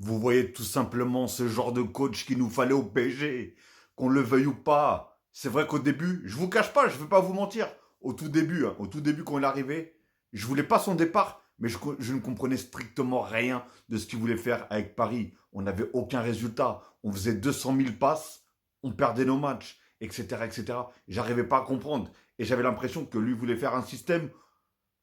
Vous voyez tout simplement ce genre de coach qu'il nous fallait au PSG, qu'on le veuille ou pas. C'est vrai qu'au début, je vous cache pas, je ne vais pas vous mentir, au tout début quand il est arrivé, je voulais pas son départ, mais je ne comprenais strictement rien de ce qu'il voulait faire avec Paris. On n'avait aucun résultat, on faisait 200 000 passes, on perdait nos matchs, etc., etc. J'arrivais pas à comprendre et j'avais l'impression que lui voulait faire un système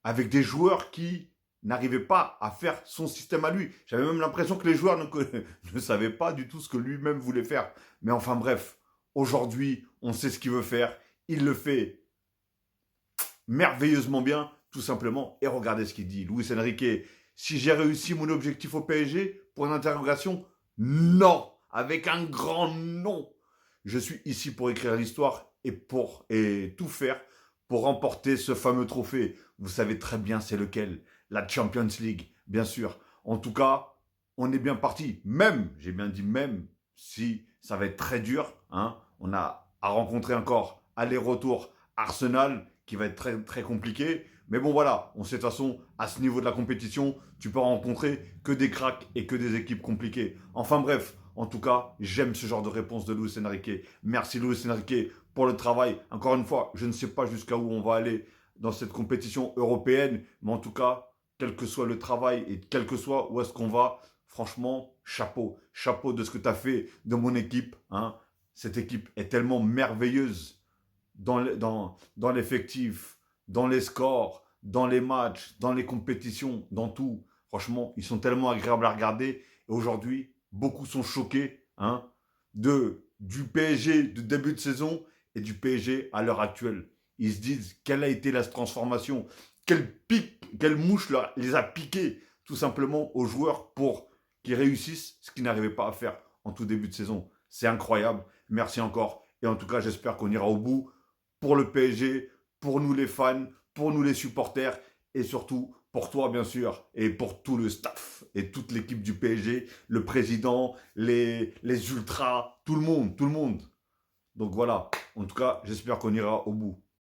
avec des joueurs qui n'arrivaient pas à faire son système à lui. J'avais même l'impression que les joueurs ne savaient pas du tout ce que lui-même voulait faire. Mais enfin bref, aujourd'hui, on sait ce qu'il veut faire. Il le fait merveilleusement bien, tout simplement. Et regardez ce qu'il dit. Luis Enrique, si j'ai réussi mon objectif au PSG, pour une interrogation, non. Avec un grand non. Je suis ici pour écrire l'histoire et tout faire pour remporter ce fameux trophée. Vous savez très bien c'est lequel. La Champions League, bien sûr. En tout cas, on est bien parti. Même, j'ai bien dit même, si ça va être très dur. Hein, on a à rencontrer encore aller-retour Arsenal, qui va être très, très compliqué. Mais bon, voilà, on sait de toute façon, à ce niveau de la compétition, tu peux rencontrer que des cracks et que des équipes compliquées. Enfin bref, en tout cas, j'aime ce genre de réponse de Luis Enrique. Merci Luis Enrique pour le travail. Encore une fois, je ne sais pas jusqu'à où on va aller dans cette compétition européenne, mais en tout cas, quel que soit le travail et quel que soit où est-ce qu'on va, franchement, chapeau. Chapeau de ce que tu as fait de mon équipe. Hein. Cette équipe est tellement merveilleuse dans l'effectif, dans les scores, dans les matchs, dans les compétitions, dans tout. Franchement, ils sont tellement agréables à regarder. Et aujourd'hui, beaucoup sont choqués hein, du PSG de début de saison et du PSG à l'heure actuelle. Ils se disent quelle a été la transformation, quelle mouche les a piqués tout simplement aux joueurs pour qu'ils réussissent ce qu'ils n'arrivaient pas à faire en tout début de saison. C'est incroyable. Merci encore. Et en tout cas, j'espère qu'on ira au bout pour le PSG, pour nous les fans, pour nous les supporters et surtout pour toi bien sûr et pour tout le staff et toute l'équipe du PSG, le président, les ultras, tout le monde, tout le monde. Donc voilà, en tout cas, j'espère qu'on ira au bout.